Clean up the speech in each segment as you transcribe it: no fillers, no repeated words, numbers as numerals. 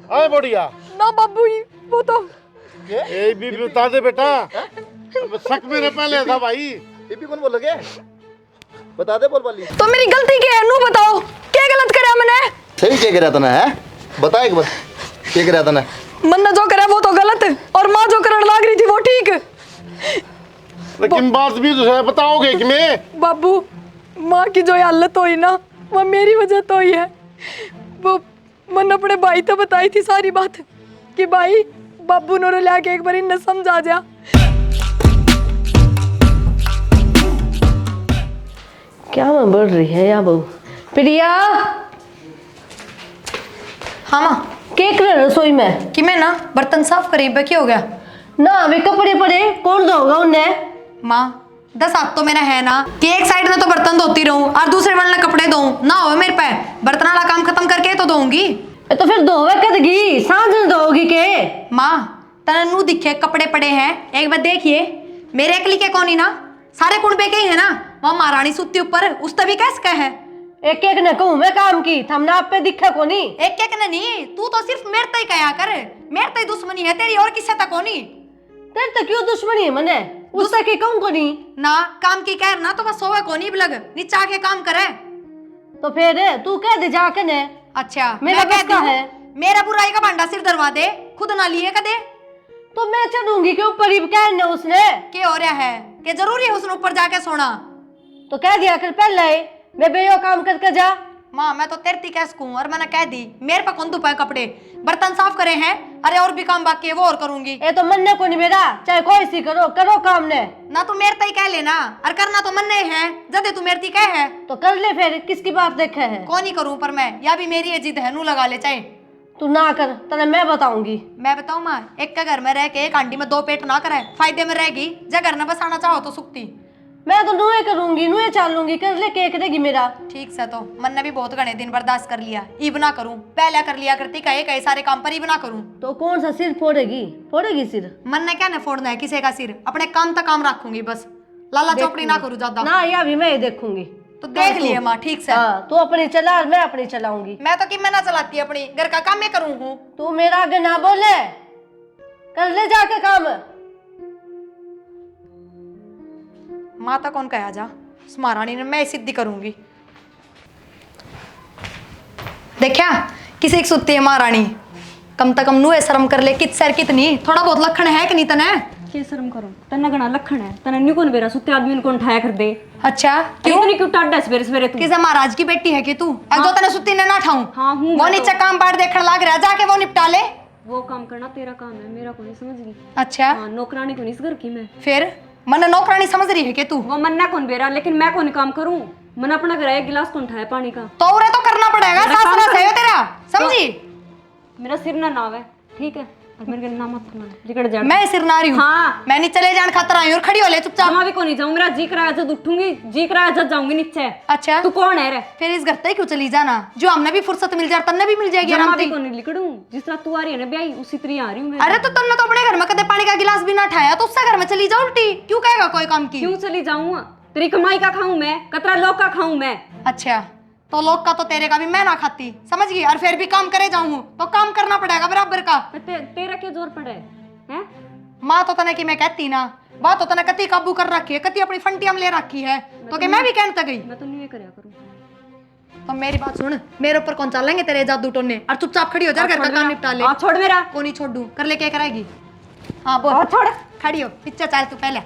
अरे बढ़िया ना बाबू वो तो ये भी बता दे बेटा। अब शक मेरे पहले था भाई। ये भी कौन बोलोगे? बता दे बोल वाली। तो मेरी गलती क्या है? नू बताओ क्या गलत करा मैंने? सही क्या करा तने है? बता एक बार क्या करा तने? मन ने जो करा वो तो गलत और माँ जो करने लाग रही थी वो ठीक। लेकिन बात भी तो है, बताओगे कि मैं? बाबू माँ की जो हालत हुई ना वो मेरी वजह तो ही है। वो मन अपने भाई तो बताई थी सारी बात कि भाई बाबू ने लाके एक बार इन्हें समझा जा। क्या मैं बढ़ रही है या बहू? प्रिया हाँ माँ क्या कर रसोई में? कि मैं ना बर्तन साफ करी क्या हो गया? ना अभी कपड़े पड़े कौन धोगा उन्हें? माँ 10 हाथ तो मेरा है ना कि एक साइड में तो बर्तन धोती रहूं और दूसरे वाले कपड़े धोऊं ना हो मेरे पे। बर्तन वाला काम खत्म करके तो धोऊंगी। तो फिर धोवे कदगी सांझ धोगी के? माँ तना नू दिखे कपड़े पड़े हैं एक बार देखिए मेरे अकली के कौन ही ना सारे कुंडे के ही है ना। वहाँ महारानी सुती ऊपर उस तभी कैसे है एक एक ने कहूँ मैं काम की थमना आप पे दिखे को नहीं। एक एक ने नहीं तू तो सिर्फ मेरे तय कया कर। मेरे तय दुश्मनी है तेरी और किससे तक होनी। तेरे तो क्यों दुश्मनी है मने? उससे के कहूँ को नहीं ना काम की कह ना तो बस सोवे को नहीं लग नीचे आके काम करे। तो फिर तू कह दे जाके ने। अच्छा मेरा मैं बस का है। मेरा बुराई का भांडा सिर दरवा दे खुद ना लिए कदे। तो मैं चढ़ूंगी के ऊपर ही कहने उसने क्या हो रहा है कि जरूरी है उसने ऊपर जाके सोना? तो कह दिया कर पहले मैं बेयो काम करके जा। माँ मैं तो तेरती कैस कहूँ और मैंने कह दी मेरे पे कौन दुपाए कपड़े बर्तन साफ करे हैं। अरे और भी काम बाकी है वो और करूंगी। ये तो मन ने को नहीं मेरा चाहे कोई सी करो करो काम ने। ना तू मेरे तय कह लेना और करना तो मन नहीं है जदे तू मेरे ती कह है तो कर ले फिर किसकी बात देखे है? कौन ही करूं पर मैं या भी मेरी ये जिद है नू लगा ले चाहे तू ना कर तने मैं बताऊंगी। मैं बताऊं माँ एक का घर में रह के एक आंटी में 2 पेट ना करे फायदे में रहेगी जब घर न बसाना चाहो तो सुखती। मैं तो नुए करूंगी नुए चालूंगी कर ले के करेगी मेरा। ठीक से तो मन ने भी बहुत घने दिन बर्दाश्त कर लिया ईब ना करूं पहले कर लिया करती कहे कई सारे काम पर ईब ना करूं। तो कौन सा सिर फोड़ेगी सिर? मन ने क्या न फोड़ना है किसी का सिर अपने काम तक काम रखूंगी बस लाला चौकड़ी ना करूं ज्यादा ना या भी मैं ही देखूंगी। तो देख लिए माँ ठीक से। हाँ तू अपनी चला और मैं अपनी चलाऊंगी। मैं तो कि मैं ना चलाती अपनी घर का काम मैं करूं हूँ। तू मेरा आगे ना बोले कर ले जाके काम। माता कौन कहा जा महारानी ने मैं सिद्धि करूंगी। देखा किसी की सुत्ती है महारानी कम से कम नू शर्म कर ले कित सर कितनी थोड़ा बहुत लखन है कि नहीं तने? के शर्म करो तना गणा लखन है तना न्यू कौन बेरा सुते आदमी को उठाया कर दे। अच्छा क्यों नहीं क्यों टाटा सवेरे सवेरे तू? किसे महाराज की बेटी है कि तू हाँ। जो तने सुत्ती ने ना ठाऊं हाँ हूँ वो नीचे काम बाढ़ देखने लाग रहा जाके वो निपटा ले। वो काम करना तेरा काम है मेरा को नहीं समझ गई। अच्छा हाँ नौकरानी को नहीं इस घर की मैं। फिर मन नौकरानी समझ रही है कि तू? वो मन्ना कौन बेरा लेकिन मैं कौन काम करूं? मन अपना घर एक गिलास कौन उठाया पानी का? तो उरे तो करना पड़ेगा सास है तेरा समझी? मेरा सिर ना नाव है ठीक है और मेरे घर नाम मत करना जिकड़ जा। मैं सिर ना रही हूँ हाँ मैं नहीं चले जान खातर आई और खड़ी हो ले चुपचाप। मैं भी को नहीं जाऊं मेरा जी कराया जब उठूंगी जी कराया जब जाऊंगी नीचे। अच्छा तू कौन है रे? फिर इस घर तक क्यों चली जाना जो हमने भी फुर्सत मिल जाए तन्ने भी मिल जाएगी आराम से। को नहीं लिखड़ूं जिस तरह तू आ रही है ना ब्याई उसी तरह आ रही हूं मैं। अरे तो तुमने तो अपने घर में कदे पानी का गिलास भी ना उठाया तो उससे घर में चली जाओ उल्टी क्यों कहेगा कोई काम की? क्यों चली जाऊं? तेरी कमाई का खाऊं मैं कतरा लोग का खाऊं मैं? अच्छा तो लोग का तो तेरे का भी मैं ना खाती समझ गई और फिर भी काम करे जाऊं तो काम करना पड़ेगा बराबर का। तेरा क्या जोर पड़े है? माँ तो तने की मैं कहती ना बात तो तने कति काबू कर रखी है कति अपनी फंटियां ले रखी है तो कि मैं भी कहने गई। मैं तो नहीं करया करूं। तो मेरी बात सुन मेरे ऊपर कौन चलेंगे तेरे जादू टोने और चुपचाप खड़ी हो जा घर का काम निपटा ले। छोड़ मेरा को नहीं छोड़ दूं कर ले क्या कराएगी? हाँ बोल छोड़ खड़ी हो पीछे चल तू पहले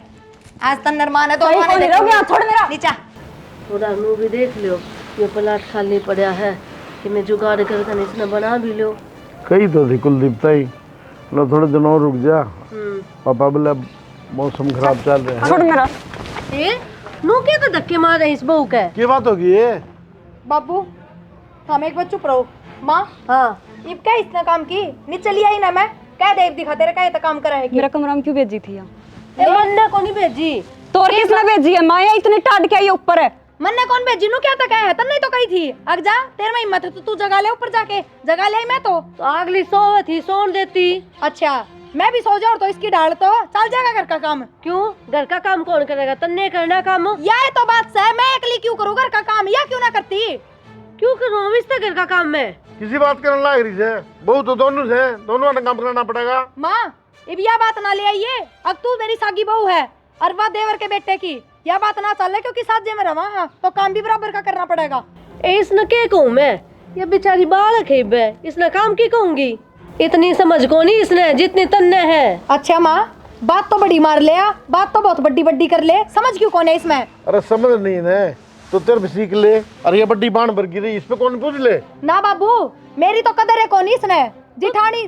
आज तन नरमान है तो छोड़ मेरा नीचा थोड़ा नू भी देख लियो ये प्लाट खाली पड़ा है कि मैं जुगाड़ करके इसने बना भी लो। कही तो थी कुलदीप ताई ना थोड़े दिन और रुक जा पापा बोला मौसम खराब चल रहा है। छोड़ मेरा नू क्या तो धक्के मार रहे इस बहू के? क्या बात होगी ये? बाबू हम एक बार चुप रहो। माँ हाँ इब क्या इसने काम की नहीं चली आई ना मैं कह दे दिखा तेरे कहे काम करा है मेरा कमरा में क्यों भेजी थी? मन्ना को नहीं भेजी तो और किसने भेजी है? माया इतनी टाट के आई ऊपर है। मन ने कौन भेजी? नू क्या तक है तब नहीं तो कही थी अग जा तेरे में हिम्मत है तो तू जगा ले ऊपर जाके जगा ले आई मैं तो अगली सोवे थी सोन देती। अच्छा मैं भी सो जाऊं तो इसकी डाल तो चल जाएगा घर का काम। क्यों घर का काम कौन करेगा? तन्ने करना काम या ये तो बात है मैं अकेली क्यों करूँ घर का काम या क्यों ना करती? क्यों करूँ इससे घर का काम में? किसी बात करने लग रही है बहू तो दोनों से दोनों ने काम करना पड़ेगा। माँ अब यह बात ना ले आइए, अब तू मेरी सागी बहू है और वह देवर के बेटे की, यह बात ना चले क्योंकि साथ में रवा है तो काम भी बराबर का करना पड़ेगा। इसने क्या कहूँ मैं, ये बेचारी बालक है बे, इसने काम की कहूंगी। इतनी समझ को नहीं इसने जितनी तन्ने है। अच्छा माँ बात तो बड़ी मार ले, बात तो बहुत बड़ी बड़ी कर ले, समझ क्यों कौन है इसमें। अरे समझ नहीं है तो तेरे भी सीख ले। अरे ये बड्डी बाण भर गिरी, इस पे कौन पूछ ले। ना बाबू मेरी तो कदर है कौन इसने, जिठानी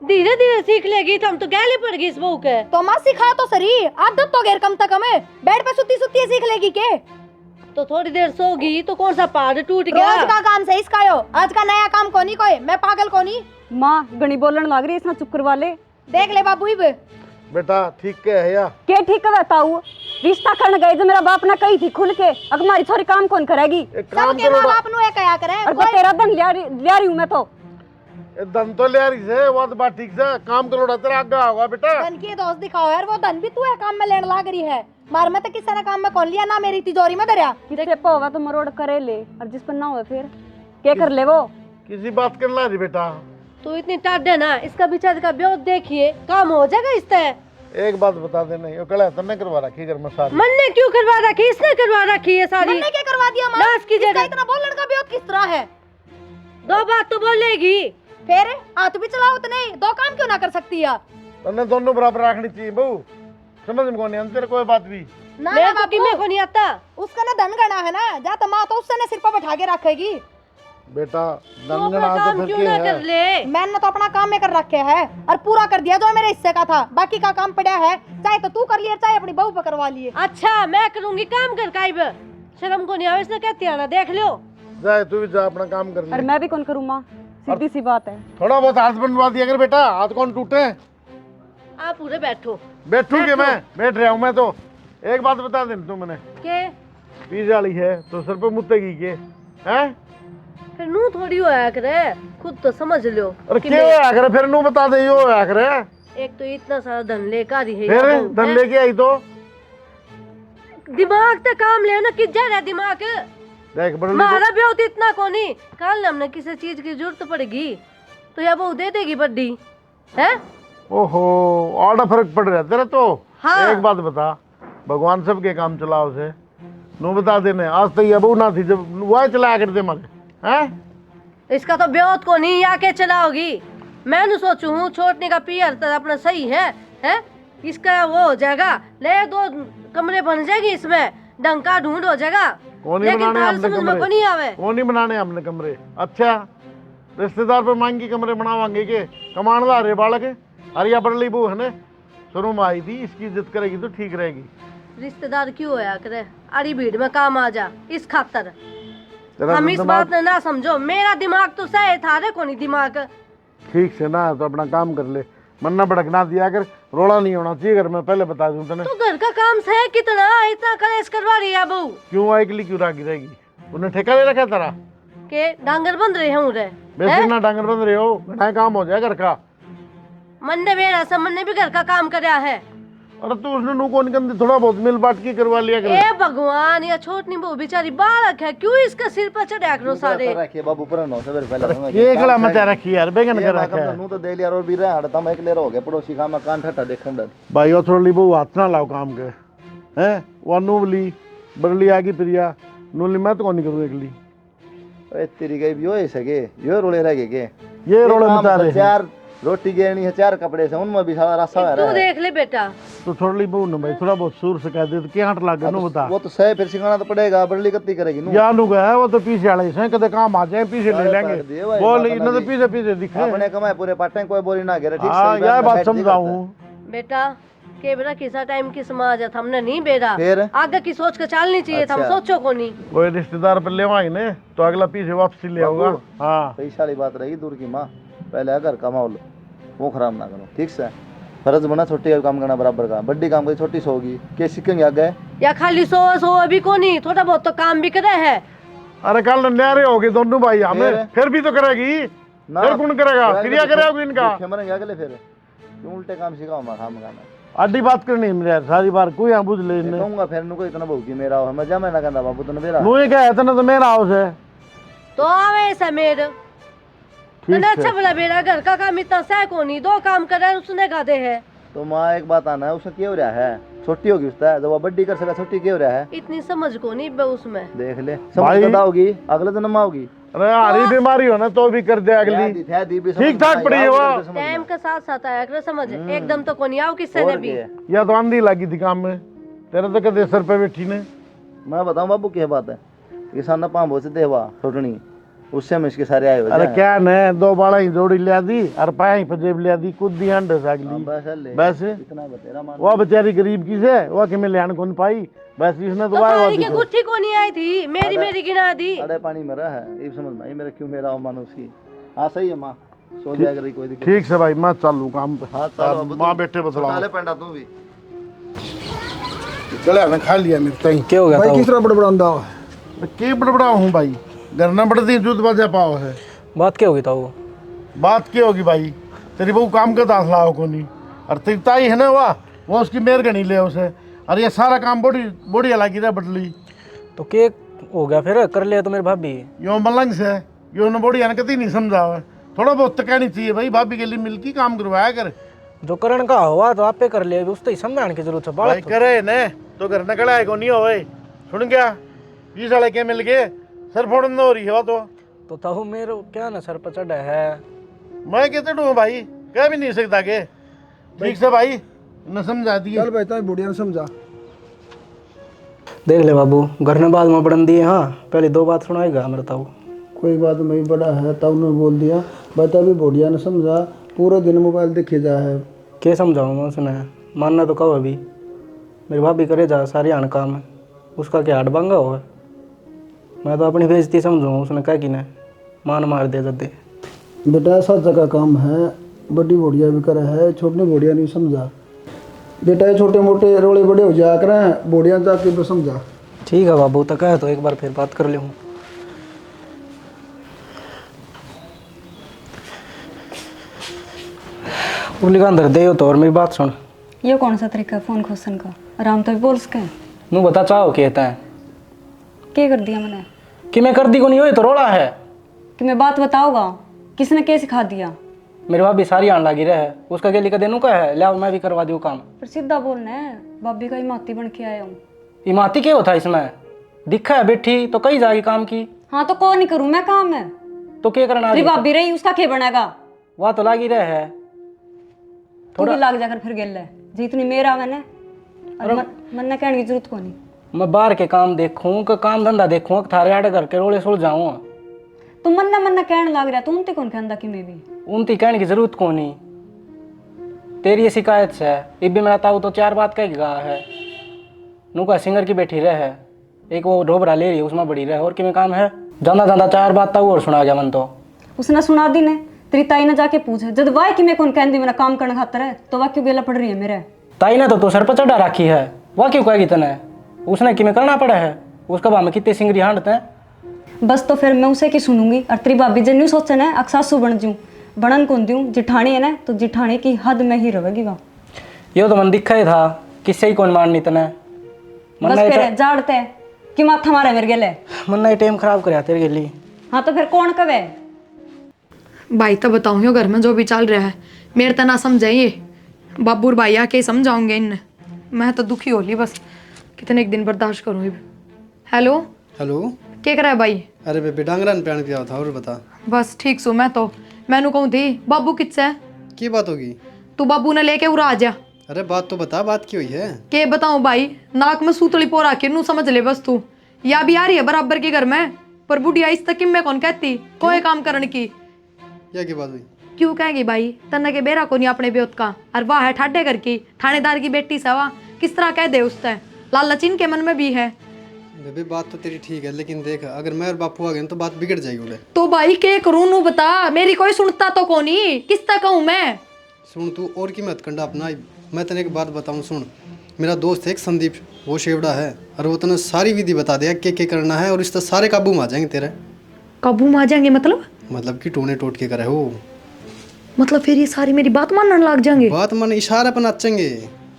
धीरे धीरे सीख लेगी, तो हम तो गहले पड़ गई इस बहू के। तो माँ सिखा तो सही, आदत तो गैर कम तक हमें, बेड पे सुती सुती सीख लेगी के। तो थोड़ी देर सोगी तो कौन सा पहाड़ टूट गया। रोज का काम से इसका यो, आज का नया काम कोनी कोई, मैं पागल कोनी। माँ गणी बोलन लग रही, इसना चुप करवा ले। देख ले बाबू इब बेटा ठीक क्या है या के ठीक बताऊ, रिश्ता करने गए जो मेरा बाप ने कही थी खुल के, अगर हमारी छोरी काम कौन करेगी। एक काम सबके करो माँ बाप नु कया करे। और वो तेरा धन लिया रही हूँ मैं तो। धन तो ले रही है वो तो बात ठीक से काम करो तेरा आगे होगा बेटा। धन की दोस्त दिखाओ यार, वो धन भी तू है काम में लेने लाग रही है। मार में तो किसी ने काम में कौन लिया, ना मेरी तिजोरी में धरिया। किससे पे होगा तो मरोड़ करे ले, और जिस पर ना हो फिर क्या कर ले वो। किसी बात करने लग रही बेटा। तो इतनी टाढ़े ना, इसका बेचारे का ब्योत देखिए, काम हो जाएगा इससे। एक बात बता देना, ये कल तन्ने करवा रखी घर में सारी। मन ने क्यों करवा रखी, इसने करवा रखी है सारी। मैंने क्या करवा दिया माँ, नाश की जगह इतना बोलने का भी किस तरह है। दो बात तो बोलेगी फिर हाथ भी चलाओ उतने, दो काम क्यों ना कर सकती है। तन्ने दोनों बराबर रखनी चाहिए बहू, समझ में कौन तेरे कोई बात भी। ना मैं ना तो कि मैं को नहीं आता। उसका ना धन गणा है ना, जा तो माँ तो उससे ने सिर पर बैठा के रखेगी। बेटा तो अपना दंगना काम तो क्यों फिर ना क्या कर है। ले। मैंने तो अपना काम में कर रखे है और पूरा कर दिया जो मेरे हिस्से का था, बाकी का काम पड़ा है, चाहे तो तू कर लिए चाहे अपनी बहू पे करवा लिए। अच्छा मैं करूंगी काम कर काइब, शर्म को नहीं आवे इसने कहती है ना, देख लो। जाए तू भी जा अपना काम कर और ले। मैं भी कौन करूँ माँ, सीधी सी बात है। थोड़ा बहुत हाथ बनवा दिया कर बेटा, हाथ कौन टूटे। आप पूरे बैठो। बैठू के मैं बैठ रहा हूँ मैं तो। एक बात बता दे तू मैंने, के पीस वाली है तो सर पे मुत्तेगी के हैं। फिर नू थोड़ी होया करे, खुद तो समझ लो। अरे कि क्यों होया करे फिर नू बता दे यो होया करे। एक तो इतना सारा धन लेकर ही है, फिर या बहू, धन हैं? लेके आई तो दिमाग तो काम ले ना, किधर है दिमाग। देख बड़ी मारा भी होती इतना को नहीं, कल हमने किसी चीज की जरूरत पड़ेगी तो या बहू दे देगी बड्डी है। ओहो और फर्क पड़ रहा है तेरा तो। हाँ। एक बात बता, भगवान सबके काम चलाओ से नू बता देने, आज तक ये बहू ना थी जब वह चलाया करते मारे हैं। इसका तो ब्योत को नहीं आके चलाओगी। मैं न सोचू हूँ छोटने का पियर तो अपना सही है, इसका वो हो जाएगा, ले दो कमरे बन जाएगी इसमें, डंका ढूंढ हो जाएगा। कौन ही लेकिन बनाने ताल हमने समझ में को कमरे, नहीं आवे। कौन ही बनाने हमने कमरे। अच्छा रिश्तेदार पे मांगी कमरे बनावांगे के, कमानदार है बालक है। अरे या बड़ली बहू है ना शुरू में आई थी, इसकी इज्जत करेगी तो ठीक रहेगी। रिश्तेदार क्यों होया करे, अरे भीड़ में काम आ जा इस खातर। तेरा हम इस दिमाग बात ने ना समझो, मेरा दिमाग तो सही था रे, को नहीं दिमाग। ठीक से ना तो अपना काम कर ले, मन्ना भड़कना दिया कर, रोड़ा नहीं होना चाहिए घर में, पहले बता दूं तने। तो घर का काम है कितना, इतना कलेश करवा रही है बहू क्यों आई के लिए क्यों रागी रहेगी, उन्हें ठेका ले रखा तेरा। के डांगर बंद रहे हूँ रे। वैसे ना डांगर बंद रहे हो, घना काम हो जाए घर का। मन ने मेरा समन ने भी घर का काम कराया है। अरे तू उसने नू कौन कंदी थोड़ा बहुत मिल बांट के करवा लिया कर। ए भगवान, या छोटनी बहू बेचारी बालक है, क्यों इसका सिर पर चढ़ा करो सारे। रखिए बाबू पर नो सवेरे पहले ये गला मत रखी यार, बेगन कर रखा है नू तो दे लिया और भी रहा हड़ता मैं एकले रहो गए पड़ोसी का मैं कान ठट्टा देखन डर भाई। और थोड़ी बहु हाथ ना लाओ काम के हैं। वो नूबली बरली आगी प्रिया नूली मैं तो कौन नहीं करूँ एकली। ओए तेरी गई भी होए सके यो रोले रह गए के ये रोड़े बता रहे हैं। चार रोटी गेनी है, चार कपड़े से उनमें भी सारा रसा है तू देख ले बेटा, तो थोड़ी बहु ना भाई थोड़ा बहुत सूर से कह दे तो क्या हट लागे नू बता। वो तो सही फिर सिखाना तो पड़ेगा, बरली कत्ती करेगी नू या नु गया वो तो पीछे वाले से कदे काम आ जाए पीछे ले लेंगे, बोल इन्हें तो पीछे पीछे दिखे। अपने कमाए पूरे पाटे कोई बोरी ना घेरे। ठीक हाँ से यह बात समझाऊं। बेटा के बेटा किसा टाइम की समाज है, हमने नहीं बेरा फिर आगे की सोच के चलनी चाहिए था, हम अच्छा। सोचो को नहीं। कोई रिश्तेदार पर ले आए ने तो अगला पीछे वापसी ले आओगा। हाँ पैसा वाली बात रहेगी दूर की माँ, पहले अगर कमाओ लो वो खराब ना करो। ठीक से फर्ज बना छोटी काम करना बराबर का, बड़ी काम करी छोटी सोगी के सीखेंगे आगे। या खाली सो अभी को नहीं, थोड़ा बहुत तो काम भी करे है। अरे कल न्यारे हो गए दोनों भाई हमें, फिर भी तो करेगी। फिर कौन करेगा, क्रिया करेगा इनका। मरेंगे अगले फिर क्यों उल्टे काम सिखाओ मैं काम करना। आडी बात करनी है मेरे सारी बार कोई यहाँ बुझ ले इन्हें। कहूंगा फिर नुको इतना बहु की मेरा हो मैं जा मैं ना कहता बाबू तने मेरा मुझे क्या है इतना तो मेरा हाउस है। तो आवे ऐसा मेरे तने है। अच्छा भला मेरा घर का काम इतना सह को नहीं, 2 काम कर रहा है उसने गादे है। तो माँ एक बात आना है, उसका क्या हो रहा है? छोटी होगी उसका, जब वो बड्डी कर सका छोटी क्या हो रहा है? इतनी समझ को नहीं उसमें। देख ले, भाई- समझ पता होगी, अगले जन्म में होगी। अरे हरी बीमारी हो ना तो भी कर दे अगली, ठीक ठाक पड़ी है वो। टाइम के साथ साथ आया कर समझ, एकदम तो को नहीं आओ किससे ने भी। या तो आंधी लगी थी काम में, तेरे तो कदे सर पे बैठी ने। मैं बताऊं बाबू क्या बात है, किसान ना पाँव से देवा छोटनी, उससे हम इसके सारे आए हुए अरे हैं। क्या ने 2 बाड़ा ही जोड़ी लिया दी और पाया ही पजेब लिया दी, कूद दी अंडे से अगली। बस इतना बतेरा मान। वो बेचारी गरीब की से वो कि मैं लियान कौन पाई, बस इसने तो तो आया तारी के गुट्ठी को नहीं आई थी, मेरी गिना दी। अरे पानी मरा है, ये समझ में आई मेरा क्यों मेरा अवमान उसकी। हाँ सही है माँ, सो जाएगा रही कोई दिक्कत। ठीक से भाई मैं चालू काम पे। हाँ चलो अब माँ बैठे बतलाओ। डाले पेंडा तू भी। चले ना खा लिया मेरे ताई। क्या हो गया भाई था? किस तरह बड़बड़ांदा हो? के बड़बड़ा हूँ भाई, घर ना बढ़ती दूध बजा पाओ है। बात क्या होगी था वो? बात क्या होगी भाई, तेरी बहू काम का दाखला हो को नहीं, और तेरी ताई है ना वो उसकी मेर गणी ले उसे, और ये सारा काम बड़ी लगी रहा बटली। तो क्या हो गया फिर? कर लिया तो मेरी भाभी। यो मलंग से यो न बड़ी कभी नहीं समझा हुआ, थोड़ा बहुत तो कहनी चाहिए भाई, भाभी के लिए मिलके काम करवाया कर। जो करण का हुआ तो आप पे कर लिया, उस तो ही समझाने की जरूरत है। भाई बालक करे ने तो घर न कड़ा है को नहीं होवे, सुन गया 20 साल के मिल गए सर फोड़न हो रही है वो तो था मेरे क्या ना सर पर चढ़ा है। मैं कहते डूँ भाई, कह भी नहीं सकता के। ठीक से भाई न समझा दिए। चल भाई ताई बुढ़िया ने समझा। देख ले बाबू, घर ने बाद में बढ़न दिए। हाँ पहले 2 बात सुनाएगा मेरे ताऊ। कोई बात नहीं, बड़ा है तब उन्होंने बोल दिया। बता भी बुढ़िया ने समझा, पूरा दिन मोबाइल देखे जा है। क्या समझाऊँ मैं उसने? मानना तो कहो अभी, मेरी भाभी करे जा सारी आन काम है, उसका क्या हाथ भांगा हुआ है। मैं तो अपनी बेइज्जती समझूँ, उसने कहा कि ना मान मार दे जल्दी। बेटा ऐसा जगह काम है, बड़ी बुढ़िया भी करे है, छोटी बुढ़िया नहीं समझा। बेटा ये छोटे मोटे रोले बड़े हो जाया करें, बुढ़िया जाके भी समझा। ठीक है बाबू, तो कहे तो एक बार फिर बात कर लूँ। उर्ली का अंदर दे तो और मेरी बात सुन। ये कौन सा तरीका है फोन खोसन का? आराम तो भी बोल सके। नू बता चाहो कहता है क्या कर दिया मैंने कि मैं कर दी को नहीं हो, तो रोड़ा है कि मैं बात बताऊंगा? किसने क्या सिखा दिया? मेरी भाभी सारी आन लगी रहे, उसका गेली का देनू का है, ले मैं भी करवा दूँ काम। फिर सीधा बोलना है, भाभी का इमाती बन के आया हूँ। इमाती क्या होता है इसमें? दिखा है बैठी तो कहीं जाएगी काम की, हाँ तो कौन नहीं करूँ मैं काम है? तो क्या करना? तेरी भाभी रही उसका क्या बनेगा? वह तो लगी रहे है तू भी लाग जाकर फिर गेल है जितनी मेरा मैंने और मन कहने की जरूरत को नहीं। मैं बाहर के काम देखूं कि काम धंधा देखूं कि थारे आड़े करके रोले सुल जाऊं। तू मन्ना कहने लग रहा, तुम ते कौन कहता कि मैं भी उनती कहने की जरूरत को नहीं। तेरी ये शिकायत से ये भी मेरा ताऊ तो 4 बात कह गया है। नुका सिंगर की बैठी रहे, एक वो ढोबरा ले रही है उसमें बड़ी रहे, और कि में काम है। जाना जाना 4 बात ताऊ और सुना गया मन तो। उसने सुना दी ने, तेरी ताई ने जाके पूछे जब वाह कि मैं कौन कहती मेरा काम करने खातर है, तो वह क्यों गेला पड़ रही है मेरे? ताई ने तो सर पर चढ़ा रखी है, वह क्यों कहेगी तने? उसने कि में करना पड़ा है, उसका भाव में कितने सिंगरी हांडते हैं। बस तो फिर मैं उसे की सुनूंगी। और तेरी भाभी जब न्यू सोचन है अक्सासू बन जूँ, बनन कौन दूँ? जिठानी है ना, तो जिठानी की हद में ही रहेगी वहाँ। ये तो मन दिखा ही था, किससे ही कौन मारनी तने। बस फिर जाड़ते हैं कि माथा मारे मेरे गेले। मन नहीं टाइम खराब कर तेरे लिए। हाँ तो फिर कौन कवे? भाई तो बताऊँ घर में जो भी चल रहा है, मेरे तो ना समझाइए, बाबू और भाई आके समझाऊंगे इन। मैं तो दुखी हो ली, बस कितने एक दिन बर्दाश्त करूँ। हेलो हेलो, क्या करा है भाई? अरे बेबे डांगरा ने प्यान पिया था, और बता। बस ठीक सो मैं तो मैनू कहूँ थी बाबू किससे है? की बात होगी? तू बाबू ने लेके उड़ा आ जा। अरे बात तो बता, बात की हुई है? के बताऊँ भाई, नाक में सूतली पोरा के नू समझ ले बस तू। या भी आ रही है बराबर के घर में, पर बुढ़िया इस तक मैं कौन कहती कोई काम करने की। या की बात हुई? क्यों कहेगी भाई, तन्ना के बेरा को नहीं अपने ब्योत का, और वाह है ठाडे घर की थानेदार की बेटी सवा, किस तरह कह दे उससे? लालच इनके मन में भी है। बेबे बात तो तेरी ठीक है, लेकिन देख अगर मैं और बापू आ गए तो बात बिगड़ जाएगी बोले। तो भाई के करूँ नू बता, मेरी कोई सुनता तो कोनी, किस तक कहूँ मैं? सुन तू और की मत कंडा अपना। मैं तेने एक बात बताऊँ, सुन। मेरा दोस्त है एक संदीप, वो शेवड़ा है, और वो तने सारी विधि बता दिया क्या करना है, और इस तरह सारे काबू में आ जाएंगे तेरे। काबू में आ जाएंगे मतलब कि टोने टोट के करे हो, मतलब फिर ये सारी मेरी बात मानने लग जाएंगे? बात मन इशारे पर नाचेंगे।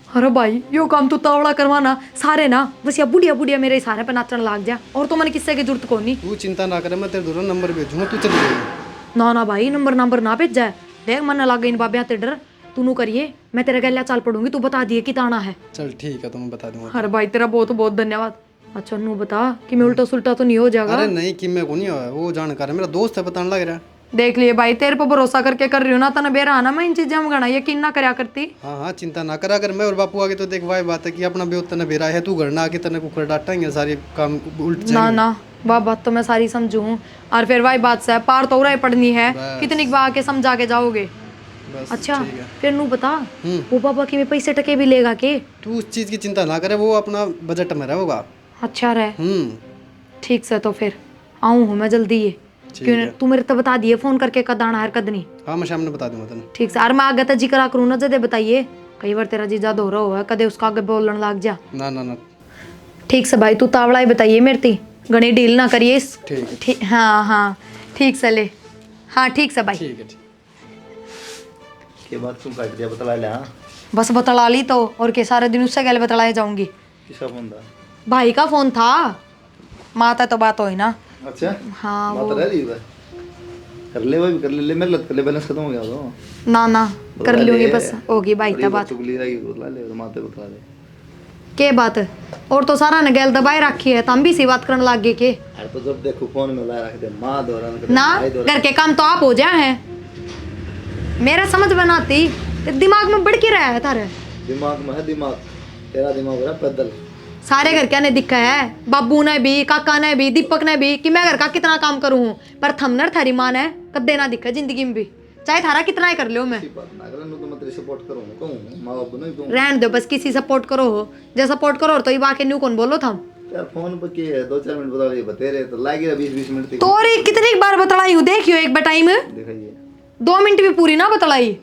अरे भाई यो काम तू तावड़ा करवाना सारे ना, बस या बुढ़िया बुढ़िया मेरे इशारे पे नाचने लग जा, और तो मैंने किससे की जरूरत को नहीं। तू चिंता ना करे, मैं तेरे दोनों नंबर भेजूंगा, तू चली जाएगी। ना ना भाई, नंबर ना भेज जाए। देख मन लग गई इन बाबिया ते डर। तू नू करिए, मैं तेरे गैल्या चाल पड़ूंगी, तू बता दिए कि ताना है। चल ठीक है, तो मैं बता दूंगा। अरे भाई तेरा बहुत बहुत धन्यवाद। अच्छा नू बता कि मैं उल्टा सुल्टा तो नहीं हो जाएगा। अरे नहीं कि मैं को नहीं हुआ, वो जानकार है, मेरा दोस्त है, बताने लग रहा है। देख लिए भाई, तेरे पर भरोसा करके कर रही हूँ ना, तना बेरा आना मैं इन चीजें में गणा यकीन ना करया करती। हाँ हाँ, चिंता ना करा, अगर मैं और बापू आगे तो देख वाई बात है कि अपना बेवत तने बेरा है, तू घर ना आके तने कुकर डांटेंगे, सारे काम उल्ट ना जाएंगे। ना, वह बात तो मैं सारी समझू हूँ। और फिर वही बात से पार तो उराई पड़नी है, बस। कितनी बार के समझा के जाओगे। बस अच्छा ठीक है। फिर नू बता, वो बाबा के में पैसे टके भी लेगा के? तू उस चीज की चिंता ना करे, वो अपना बजट में रहेगा। अच्छा रहे। ठीक से, तो फिर आऊँ हूँ मैं जल्दी ये। क्यों है। तू मेरे तो बता दिए फोन करके कद आना है कद नहीं। हाँ मैं सामने बता दूंगा तने। ठीक से। और मैं आगे तो जिक्र करूँ ना, जदे बताइए कई बार तेरा जीजा दो रहा हुआ है, कदे उसका आगे बोलने लग जा। ना ना ना ठीक से भाई, तू तावड़ा ही बताइए मेरे ती, घनी डील ना करिए इस। ठीक, हाँ हाँ ठीक से ले। हाँ ठीक से भाई। ठीक है। ठीक के बाद तुम काट दिया, बतला ले। हाँ बस बतला ली तो, और के सारे दिन उससे गले बतलाए जाऊंगी। किसका फोन था? भाई का फोन था। माता तो बात हुई ना। अच्छा हाँ बात वो रह रही है, कर ले, वो भी कर ले, मेरे लग कर ले, बैलेंस खत्म हो गया तो ना ना कर बतला लूंगी, ले। बस होगी भाई का बात। चुगली रहेगी, बतला ले, माते बतला ले। के बात और तो सारा ने गैल दबाए रखी है, तम भी सी बात करने लग गए के। अरे तो जब देखो फोन में ला रख दे, माँ दौरान कर ना घर के काम तो आप हो जाए हैं, मेरा समझ बनाती दिमाग में बढ़ के रहा है तारे। दिमाग में है दिमाग, तेरा दिमाग है पैदल। सारे घर क्या ने दिखा है, बाबू ने भी, काका ने भी, दीपक ने भी, कि मैं घर का कितना काम करूँ, पर थमनर थारी माँ ने कदे ना दिखा जिंदगी में भी, चाहे थारा कितना ही कर लो। मैं बात ना करे, तो मैं तेरी सपोर्ट करूंगा, कहूँ माँ बाप नहीं कहूँ। रहन दो बस, किसी सपोर्ट करो हो, जब सपोर्ट करो तो ये बाकी न्यू कौन बोलो था। यार फोन पर के 2-4 मिनट बता रही बते रहे तो लागे 20-20 मिनट तक। तो रे कितनी बार बतलाई हूँ, देखियो एक टाइम दिखाइए 2 मिनट भी पूरी ना बतलाई।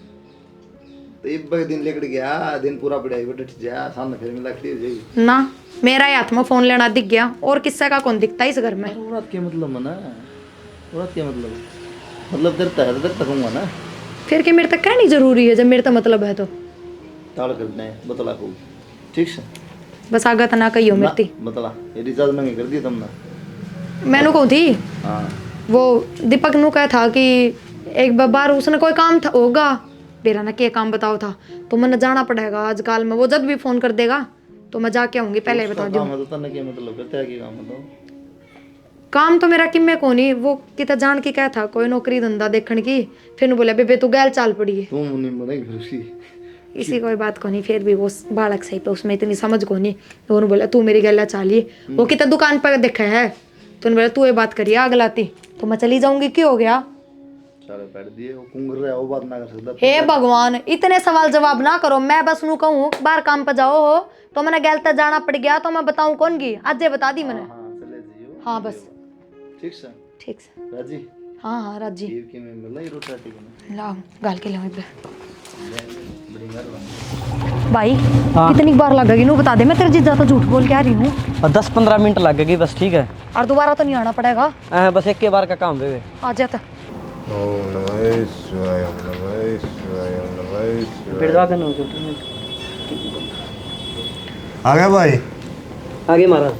तो एक बार दिन लेकर गया, दिन पूरा पढ़ाई बैठ जा, सामने फिर मिला खड़ी हो जाएगी ना। मेरा हाथ में फोन लेना दिख गया, और किस्से का कौन दिखता है इस घर में। औरत के मतलब मना, औरत के मतलब डरता है तो डरता कहूँगा ना। फिर के मेरे तक कहनी जरूरी है, जब मेरे तक मतलब है तो ताड़ करना है, बतला को ठीक से, बस आगा तना कहियो मेरी। बतला ये रिचार्ज महंगी कर दी तुमने। मैंने कहूँ थी हाँ वो दीपक नु कहा था कि एक बार उसने कोई काम था होगा, बेरा ना क्या काम बताओ था, तो मैंने जाना पड़ेगा आजकल में, वो जब भी फोन कर देगा तो मैं जाके आऊंगी, पहले बता दूँ। काम है तो तन्ने क्या मतलब करता है, क्या काम बताओ। काम तो मेरा किम्मे को नहीं, वो कितना जान के क्या था कोई नौकरी धंधा देखने की, फिर ने बोला बेबे तू गैल चाल पड़ी है। तुम नहीं बनेगी फिर उसकी। इसी कोई बात को नहीं, फिर भी वो बालक सही पे उसमें इतनी समझ को नहीं, तो उन्होंने बोला तू मेरी गैला चालिए, वो कितना दुकान पर देखा है, तो उन्होंने बोला तू ये बात करिए अगलाती, तो मैं चली जाऊंगी, क्या हो गया। सारे पैर दिए, वो कुंगर रहा है, वो बात ना कर सकता। हे भगवान, इतने सवाल जवाब ना करो, मैं बस नू कहूँ बाहर काम पर जाओ हो तो मैंने गलत जाना पड़ गया, तो मैं बताऊँ कौन की, आज ये बता दी मैंने। हाँ चले जाइयो। हाँ बस ठीक से ठीक से। राजी। हाँ हाँ राजी। जीव की में मिला ही रोटा ठीक है लाओ गाल के लाओ इधर। बड़ी मेहरबानी। भाई कितनी बार लगेगी नू बता दे, मैं तेरे जीजा तो झूठ बोल के आ रही हूँ। और 10-15 मिनट लगेगी बस, ठीक है। और दोबारा तो नहीं आना पड़ेगा। बस एक के बार का काम है। आ जाता ओम नमः शिवाय, ओम नमः शिवाय, ओम नमः शिवाय। बिड़वा के नो आ गया भाई, आगे महाराज।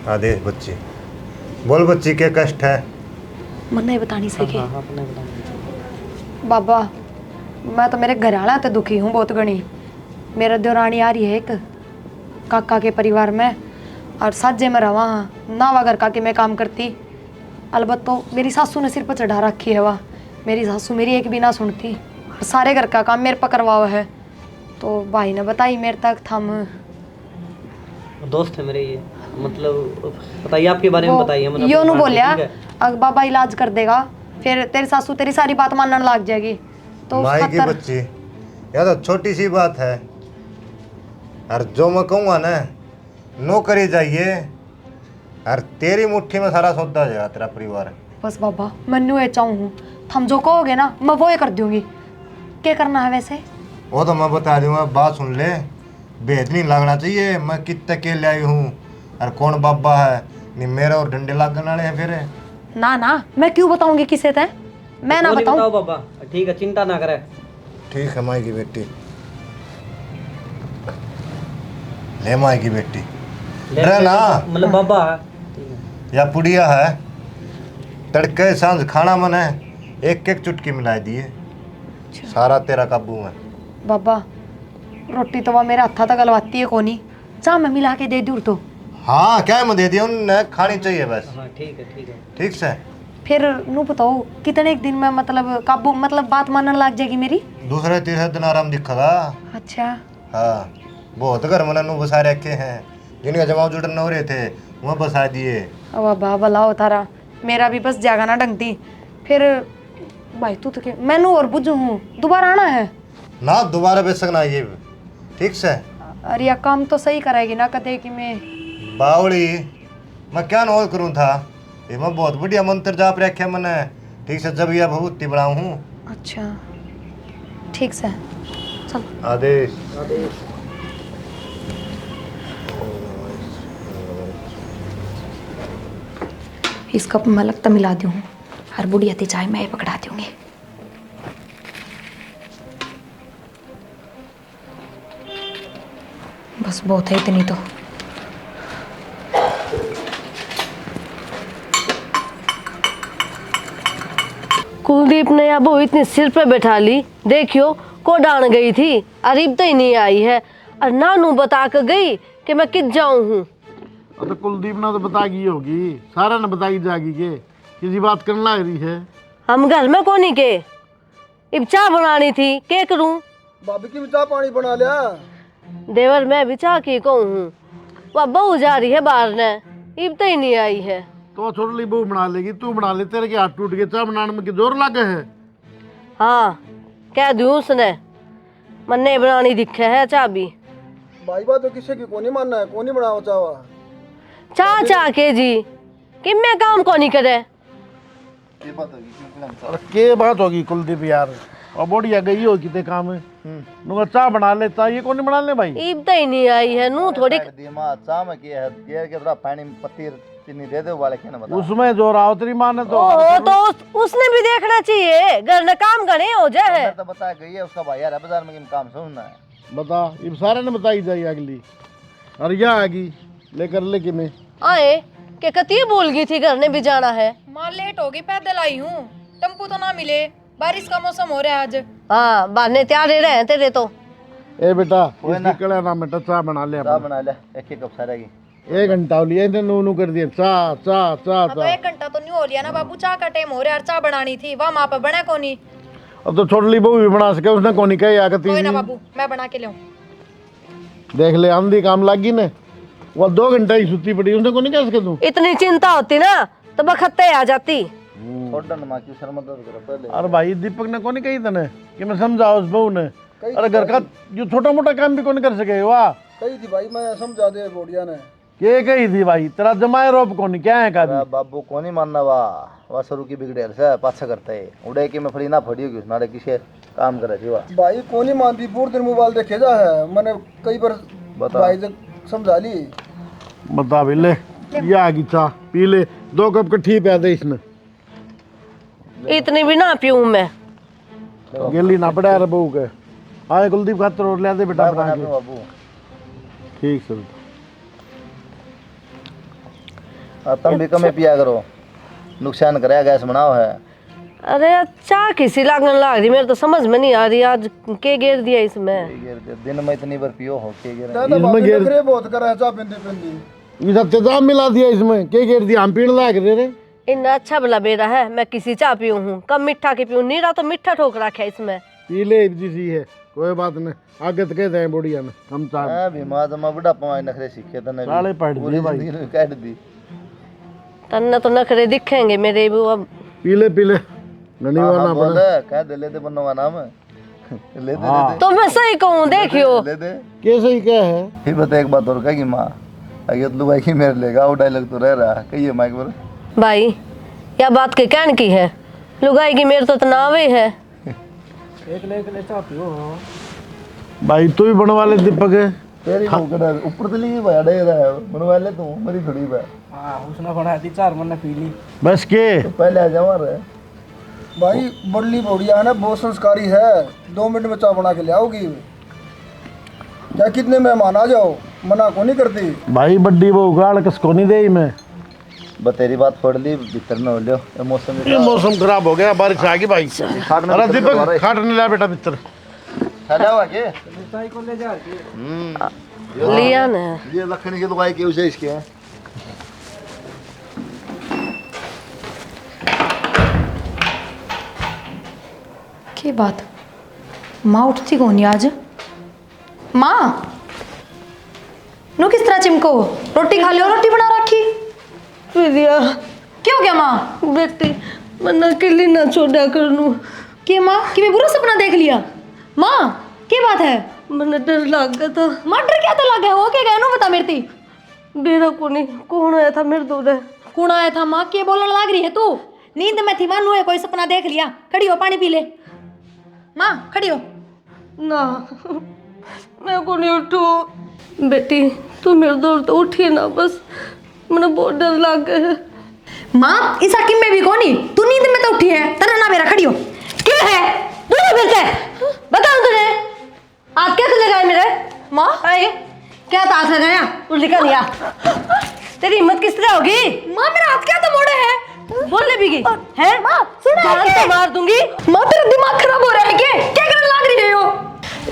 आदेश बच्ची, बोल बच्ची क्या कष्ट है। मन नहीं बता नहीं सके बाबा, मैं तो मेरे घर वाला तो दुखी हूँ बहुत गणी। मेरा देवरानी आ रही है एक काका के परिवार में, और साजे में रवा नावा घर का कि मैं काम करती, अलबत् तो मेरी सासू ने सिर पर चढ़ा रखी है, वह मेरी सासू मेरी एक भी ना सुनती, और सारे घर का काम मेरे पर करवा हुआ है। तो भाई ने बताई मेरे तक थम दोस्त है मेरे ये, मतलब बताइए आपके बारे में बताइए। यो नु बोलिया अगर बाबा इलाज कर देगा, फिर तेरी सासू तेरी सारी बात मानने लग जाएगी। तो माई की बच्ची, यह तो छोटी सी बात है, और जो मैं कहूँगा ना नौकरी चाहिए, और तेरी मुट्ठी में सारा सौदा हो जाएगा तेरा परिवार। बस बाबा मैं न्यू ये चाहूँ, थम जो कहोगे ना मैं वो ही कर दूंगी। क्या करना है वैसे? वो तो मैं बता दूंगा, बात सुन ले, भेद नहीं लगना चाहिए मैं कितने के ले आई हूँ और कौन बाबा है, नहीं मेरे और डंडे लगने वाले हैं फिर। ना ना मैं क्यों बताऊंगी किसे थे, मैं ना बताऊं। बाबा ठीक है, चिंता ना करे। ठीक है माई की बेटी, ले माई की बेटी, डरे ना, मतलब बाबा है या पुड़िया है, तड़के सांझ खाना मन है, एक एक चुटकी मिला दिए, सारा तेरा काबू में। बाबा रोटी तो वह मेरे हत्था तक गलवाती है कोनी, चाह मैं मिला के दे दूँ तो। हाँ क्या मैं दे दिया, उन्हें खानी चाहिए बस। हाँ ठीक है ठीक से। फिर नू बताओ कितने एक दिन में मतलब काबू मतलब बात मानने लग जाएगी मेरी? दूसरे तीसरे दिन आराम दिखेगा। अच्छा। हाँ बहुत घर में नू बसा रखे हैं, जिनके जमाव जुड़न हो रहे थे वह बसा दिए। अब बाबा भला तारा, मेरा भी बस जागा ना ढंगती। फिर भाई तू तो क्या मैनू और बुझू हूँ, दोबारा आना है ना, दोबारा बेच सकना ये ठीक से। अरे या काम तो सही कराएगी ना कदे कि मैं बावड़ी मैं क्या नोट करूँ था, ये मैं बहुत बढ़िया मंत्र जाप रखे मैंने, ठीक से जब यह भभूति बनाऊँ हूँ। अच्छा ठीक से चल। आदेश। इस कप में लगता मिला दूँ, हर बुढ़िया थी चाय मैं पकड़ा दूँगी। बस बहुत है इतनी तो। कुलदीप ने अब वो इतनी सिर पे बैठा ली, देखियो को डान गई थी, अरीब तो ही नहीं आई है, और नानू बता कर गई कि मैं किस जाऊं हूँ। तो कुलदीप ने तो बता गई होगी, सारा ने बताई जागी के किसी बात करना रही है। हम घर में कोनी के, इब चाय बनानी थी, के करूं? भाभी की भी चाह पानी बना लिया। देवर मैं भी चाह की कहूँ हूँ, वह बहू जा रही है बाहर ने, इब तो ही नहीं आई है। तो छोटी बहू बना लेगी, तू बना ले, तेरे के हाथ टूट गए, चाय बनाने में जोर लगे है। हाँ कह दूँ उसने, मन्ने बनानी दिखे है चाह भी। भाई बात तो किसी की कोनी मानना है, कोनी बनाओ चावा। चाह चाह के जी कि मैं काम को नहीं करे। अरे के बात होगी कुलदीप यार, और बढ़िया गई हो कितने काम है, नुका चाय बना लेता, ये कौन बना ले भाई। इब तो ही नहीं आई है, नू थोड़ी दिमाग चाह में किया है, ये के थोड़ा पानी में पत्ती चीनी दे दे वाले के ना बता। उसमें जो रहा तेरी माँ ने तो। ओहो तो उसने भी देखना चाहिए, घर में काम करे हो जाए। तो बता गई है उसका भाई यार है बाजार में कि काम सुनना है। बता, ये सारे ने बताई जाए अगली, और यहाँ आगी लेकर लेके मैं आए के कती बोल गई थी घर ने भी जाना है। माँ लेट होगी, पैदल आई हूँ, टेम्पू तो ना मिले, बारिश का मौसम हो रहा है आज। हाँ बहाने तैयार रहे हैं तेरे तो। ए बेटा निकला ना बेटा, चाय बना ले, चाह बना ले, एक एक कप सारा की 1 घंटा हो लिया इन्हें, नू कर दिया चाह चाह चाह अब चाह। 1 घंटा तो नहीं हो लिया ना बाबू, चाह का टाइम हो रहा है, चाह बनानी थी, वह माँ पे बना कोनी। अब तो छोटी बहू भी बना सके, उसने कौन कही आकर कोई ना बाबू मैं बना के लाऊं। देख ले आंधी काम लागी ने, वो 2 घंटा ही सुती पड़ी, उसने कौन कह सके तू। इतनी चिंता होती ना तो बखत्ते आ जाती। छोड़ माँ की शर्म मत करो पहले। अरे भाई दीपक ने कौन कही तने कि मैं समझाओ उस बहू ने, अरे घर का जो छोटा मोटा काम भी कौन कर सके। वाह कही थी भाई, मैं समझा दे बोडिया ने। के कही थी भाई, तेरा जमाए रोप कौन क्या है का बाबू को नहीं मानना, वाह शुरू की बिगड़े से पाछा करता है, उड़े की मैं फड़ी ना फड़ी होगी उसमें किसे काम करे थी। वाह भाई कोनी मानती, पूरे दिन मोबाइल देखे जा है, मैंने कई बार भाई से समझा ली। बता भी ले, ये आ गई चाह पी ले, 2 कप कट्ठी पै दे इसने। इतनी भी ना पीऊं मैं, गिल्ली ना पड़ा रे बहू के। आए कुलदीप खातर और ले दे बेटा बना के। बाबू ठीक सर, तुम भी कमे पिया करो, नुकसान करेगा, गैस बनाओ है। अरे चाह किसी लागने लग रही, मेरे तो समझ में नहीं आ रही आज के गिर दिया इसमें। दिन में इतनी बार पियो हो के गिर दादा बाबू नखरे बहुत करा है चाह पिंदी पिंदी। ये सब तेजाब मिला दिया इसमें, के गिर दिया, हम पीने लायक रे। इतना अच्छा भला बेरा है, मैं किसी चाह पीऊं हूँ, कम मीठा के पीऊं, नीरा तो मीठा ठोक रखा है इसमें। पी ले जी है, कोई बात नहीं, आगे तो कहते हैं बुढ़िया ने हम चाह। हां भी मां जमा बड़ा पवाई नखरे सीखे तने भी साले पढ़ दिए भाई, काट दी तन्ने तो नखरे दिखेंगे मेरे भी। अब पी ले ननी वाला बोल कह दे ले दे बनवा नाम ले दे तो मैं सही कहूँ, देखियो ले दे कैसे ही क्या है। फिर बता एक बात और कहेगी माँ, अगे तो भाई की मेरे लेगा वो डायलॉग तो रह रहा कहिए माइक पर भाई, या बात के कहन की है, लुगाई की मेरे तो तनावे है। एक ले चाह पियो। भाई तू भी बनवा ले दीपक है तेरी मुकड़ा ऊपर तो ली भाई डे रहा है, बनवा ले तू मेरी थोड़ी भाई। हाँ उसने बना दी, 4 मन पी ली। बस के तो पहले आ जाओ रे भाई बड़ली बोडिया है ना, बहुत संस्कारी है, 2 मिनट में चाय बना के ले आओगी। क्या कितने मेहमान आ जाओ, मना को नहीं करती। भाई बड्डी वो गाड़ कसको नहीं दे मैं। बतेरी बात पढ़ ली भीतर न हो लियो ये मौसम ये मौसम खराब हो गया, बारिश आ गई भाई। खाट में अरे भीतर दीपक दोबारा- खाट नहीं ला बेटा भीतर। हेलो आगे लिया ना ये लखनी की दवाई की उसे इसके हैं। की बात, माँ उठती कौन है आज? माँ नु किस तरह चिमको, रोटी खा लियो, रोटी बना रखी। प्रिया क्या हो गया माँ? बेटी मना अकेली ना छोड़ा करनू कि माँ कि मैं बुरा सपना देख लिया? माँ की बात है? मना डर लग गया था। माँ डर क्या तो लगा है, वो क्या गया नु बता मेरे ती। डेरा को नहीं कौन आया था मेरे दूर है। कौन आया था माँ? के बोलने लग रही है तू? नींद में थी मानू है, कोई सपना देख लिया। खड़ी हो पानी पी ले। माँ खड़ी हो। ना मैं को नहीं उठू। बेटी तू मेरे दूर तो उठी ना, बस मैंने बहुत डर लग गया है। माँ इस हकीम में भी कौनी, तू नींद में तो उठी है। तना ना मेरा खड़ी हो। क्या है दूर फिर से बताओ तुझे आप क्या लगाए मेरे? माँ आए क्या ताश लगाया? तू लिखा लिया तेरी हिम्मत किस तरह होगी? माँ मेरा हाथ क्या तो मोड़े है, बोलने भी गई है? माँ सुना जान तो मार दूंगी। माँ तेरा दिमाग खराब हो रहा है क्या करने लग रही है यो?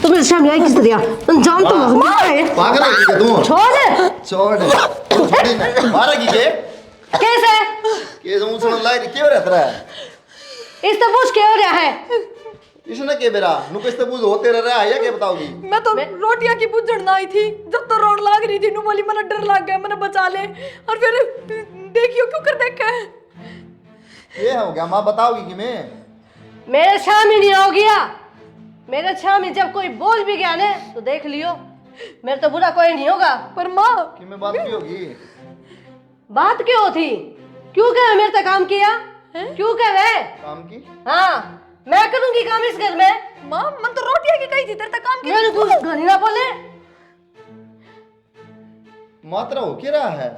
तुम मेरे सामने आई किस तरह? जान तो मार पागल है क्या तू? छोड़ छोड़ मारा की के कैसे के जो मुझे लाई क्यों रहता है? इस तो पूछ क्या हो रहा है? इसने के बेरा नु किस ते बुझ होते रह रहा है या क्या बताओगी? मैं तो रोटियां की बुझड़ना आई थी, जब तो रोड लाग रही थी नु बोली मैंने डर लग गया, मैंने बचा ले। और फिर देखियो क्यों कर देखा है। ये हो गया माँ बताओगी कि मैं मेरे सामने नहीं हो गया। मेरे सामने जब कोई बोल भी गया ना तो देख लियो, मेरे तो बुरा कोई नहीं होगा। पर माँ कि मैं बात की होगी? बात क्यों थी? क्यों कहे मेरे तक काम किया? क्यों कहे? काम की हाँ मैं करूंगी काम इस घर में। माँ मन तो रोटियां की कही थी, तेरे तक काम किया। मेरे कुछ घनी ना बोले। मात्रा हो क्या रहा है?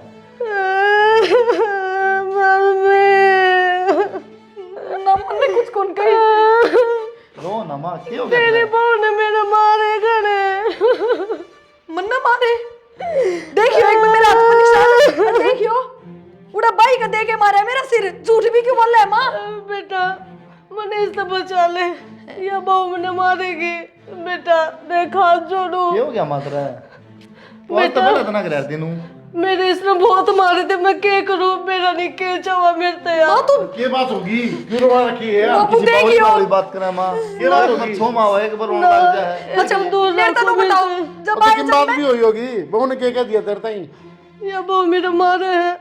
ना मन ने कुछ कौन कही। रो ना माँ क्या हो गया? तेरे बहू ने मेरे मारे गए। मन ना मारे। देखियो एक बार मेरा हाथ पर निशान है, और देखियो उड़ा बाई का देके मारा है मेरा सिर। झूठ भी क्यों बोल रहा है माँ? बेटा मने इससे बचा ले, या बहू मैंने मारेगी। बेटा देख हाथ जोड़ू। क्या हो गया मात्रा? वो तो बड़ा तना कर दिनू मेरे इसने बहुत मारे थे, मैं क्या करूं? मेरा नहीं के चावा मेरे तो यार। तू क्या बात होगी? क्यों रोवा रखी है? बापू किसी देखियो। वाली बात करा माँ ये बात तो छो माँ हो एक बार रोने लग जाए। अच्छा दूर मेरे तो बताओ जब आए लेकिन बात भी हुई होगी, बहू ने क्या कह दिया तेरे ताई? या बहू मेरे मारे है।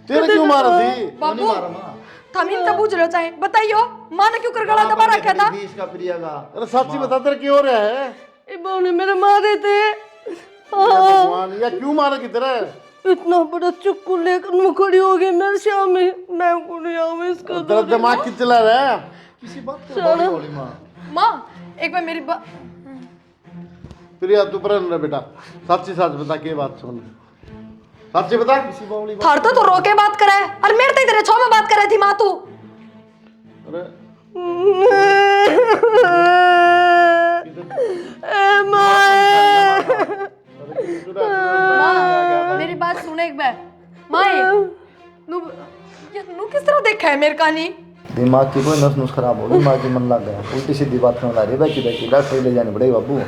तेरे क्यों मारा थी? नहीं मारा माँ थमीन तो पूछ लो चाहे बताइयो, माँ ने क्यों कर गला दबा रखा था? इसका प्रिया का अरे सच्ची बता तेरे क्यों हो रहा है? ये बहू ने मेरे मारे थे। भगवान या क्यों मारा की तरह? इतना बड़ा चक्कू लेकर मैं खड़ी हो गई मेरे सामने। मैं को नहीं आऊँ इसका तेरा दिमाग किस चला रहा है? किसी बात का बोली माँ। माँ एक बार मेरी प्रिया तू पर रह बेटा, सच्ची सच बता के बात सुन, सच्ची बता। थार तो रोके बात करे और मेरे तो तेरे छो में बात करे थी माँ तू। अरे माँ मेरी बात सुन एक बार। माँ नू किस तरह देखा है मेरे कहानी? दिमाग की कोई नस नुस खराब हो गई, दिमाग की मन लग गया, उल्टी सीधी बात करने लग रही है। बैठी बैठी डॉक्टर ले जाने पड़ेगी बाबू।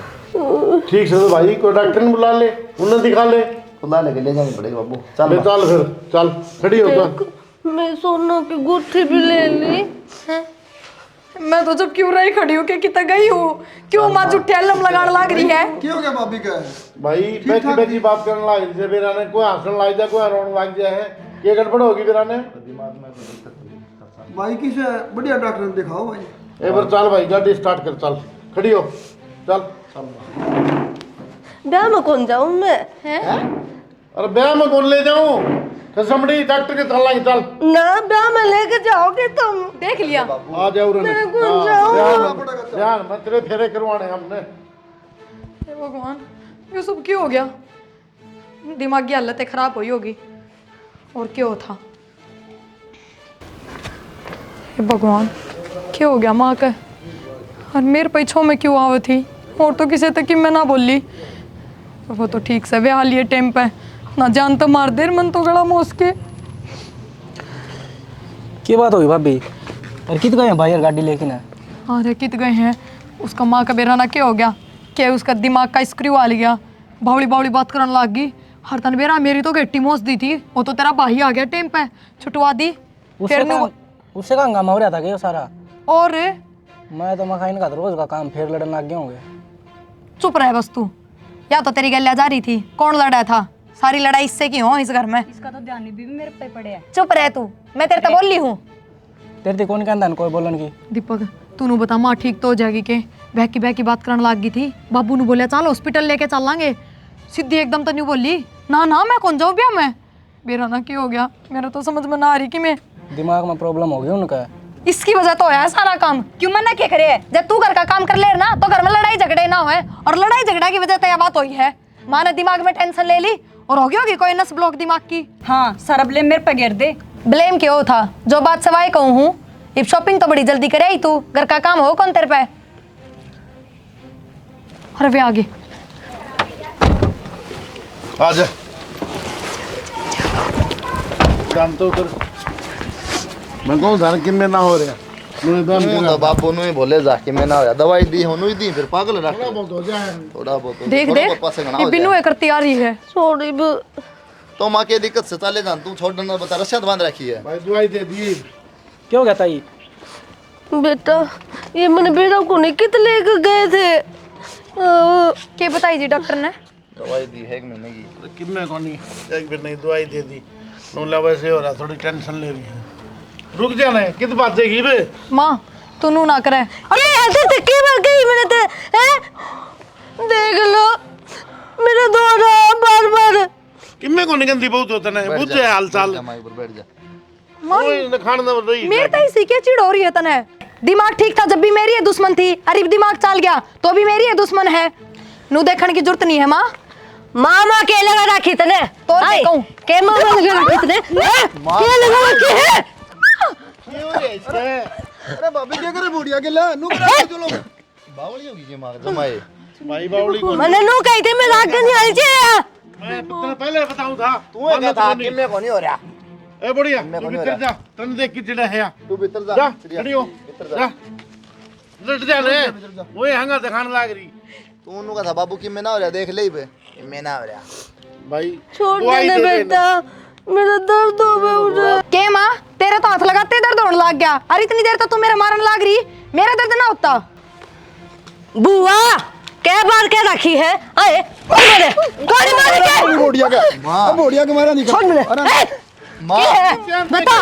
ठीक से तो भाई कोई डॉक्टर ने बुला ले, उन्हें दिखा ले। खुदा लेके ले जानी पड़ेगी बाबू। चल ले चल फिर चल, खड़ी हो तो। मैं सोना की गुत्थी भी ले ली। मैं तो जब क्यों रही खड़ी हूँ कि कितना गई हूँ, क्यों माँ जुट्टे अलम लगाने लग रही है? क्यों क्या भाभी का? भाई बैठी बैठी बात करने लग जैसे बेरा ने कोई हंसने लग जाए, कोई रोने लग जाए है। ये गड़बड़ होगी बेरा ने। भाई किसे बढ़िया डॉक्टर ने दिखाओ भाई। एक बार चल भाई गाड़ी स्टार्ट कर, चल खड़ी हो चल। ब्याह में कौन जाऊं मैं? अरे ब्याह में कौन ले जाऊं? कसमड़ी डॉक्टर के चल लाएंगे चल। ना ब्याह में लेके जाओगे तुम? देख लिया आ जाओ रे। ध्यान मत तेरे फेरे करवाने हमने। हे भगवान ये सब क्यों हो गया? दिमागी हालत खराब हुई होगी और क्यों था? हे भगवान क्या हो गया माँ का? और मेरे पीछों में क्यों आवे थी? और तो किसी तक मैं ना बोली। वो तो ठीक से वे हालिए टाइम पे ना जान तो मार देर मन तो गड़ा मोस के। क्या बात होगी भाभी? और कित गए हैं भाई यार गाड़ी लेकिन है? अरे कित गए हैं, उसका माँ का बेरा ना क्या हो गया, क्या उसका दिमाग का स्क्रू आ गया, बावड़ी बावड़ी बात करने लग गई। हर तन बेरा मेरी तो गट्टी मोस दी थी, वो तो तेरा भाई आ गया टेम पे छुटवा दी। उससे का हंगामा हो रहा था क्या सारा? और मैं तो मखाइन का रोज का काम फिर लड़ने लग गए होंगे। चुप रहे बस तू, या तो तेरी गलिया जा रही थी, कौन लड़ा था? सारी लड़ाई इससे की हो इस घर में। इसका तो ध्यान नहीं भी मेरे पे पड़े है। चुप रहे तू, मैं तेरे को बोल ली हूँ। तेरे कौन कहता कोई बोलन की? दीपक तू बता, माँ ठीक तो हो जाएगी के? बह की बात करने लग गई थी, बाबू ने बोलिया चल हॉस्पिटल लेके चलांगे, सीधी एकदम तो नहीं बोली ना ना मैं कौन जाऊँ ब्याह में। मेरा ना क्या हो गया, मेरा तो समझ में ना आ रही कि मैं दिमाग में प्रॉब्लम हो गई उनका। इसकी वजह तो है सारा काम। क्यों मना क्या करे? जब तू घर का काम कर ले ना तो घर में लड़ाई झगड़े ना होए, और लड़ाई झगड़ा की वजह तो यह बात हुई है, माँ ने दिमाग में टेंशन ले ली और होगी कोई नस ब्लॉक दिमाग की। हाँ सारा ब्लेम मेरे पे गिर दे। ब्लेम क्यों था? जो बात सवाई कहूँ हूँ, अब शॉपिंग तो बड़ी जल्दी करे ही तू, घर का काम हो कौन तेरे पे? अरे वे आगे आजा काम तो उधर मैं कहूँ धान किन में ना हो रहा तो बापू नु ही बोले जा कि मैं ना होया, दवाई दी होनु ही दी, फिर पागल रख थोड़ा बहुत देख देख ये बिन्नू है करती आ रही है। सॉरी तो माँ के दिक्कत से चले जान, तू छोड़ देना, बता रस्सियाँ बांध रखी है। भाई दवाई दे दी। क्यों कहता ये? बेटा ये मैंने बेटा को नहीं कित लेकर गए थे। क्या बताई जी डॉक्टर ने? दवाई दी है 1 महीने की। किन्ने को नहीं, एक भी नहीं दवाई दे दी। नूला वैसे हो रहा, थोड़ी टेंशन ले रही है। रुक जाना है, कित बात है बे? माँ तू नू ना करे। अरे ऐसे धक्के मार गई मैंने तो, हैं? देख लो मेरा दो रहा बार बार। किम्मे को निगंदी बहुत होता है, बुझे हाल चाल। बैठ जा। ओए न खाना ना रही। मेरे तो इसी के चिड़ हो रही है तने। दिमाग ठीक था जब भी मेरी है दुश्मन थी, अरे दिमाग चल गया तो भी मेरी है दुश्मन है। नू देखने की जरूरत नहीं है माँ। मामा के लगा रखी तने तो कहूं के मामा लगा रखी तने के लगा रखी है। अरे भाभी क्या करे बुढ़िया के ला नु करा चलो बावली होगी के मार जमाए भाई बावली को मैंने नु कही थी मैं रात नहीं आई थी। मैं तेरे पहले बताऊं था। तू है क्या था किन्ने को नहीं हो रहा। ए बुढ़िया तू भीतर जा, तन देख के चिड़ा है। तू भीतर जा, जा खड़ियो जा लट जा ले, ओए हंगा दिखाने लाग रही। तू नु का था बाबू की मैं ना हो रहा, देख ले बे मैं ना हो रहा। भाई छोड़ देना बेटा, मेरा दर्द हो गया उधर। के माँ तेरे तो हाथ लगाते दर्द होने लग गया। अरे इतनी देर तो तू मेरे मारने लग रही, मेरा दर्द ना होता। बुआ क्या बार क्या रखी है? आए मारे कौन मारे के बुढ़िया के मां बुढ़िया के मारा नहीं छोड़ मेरे मां बता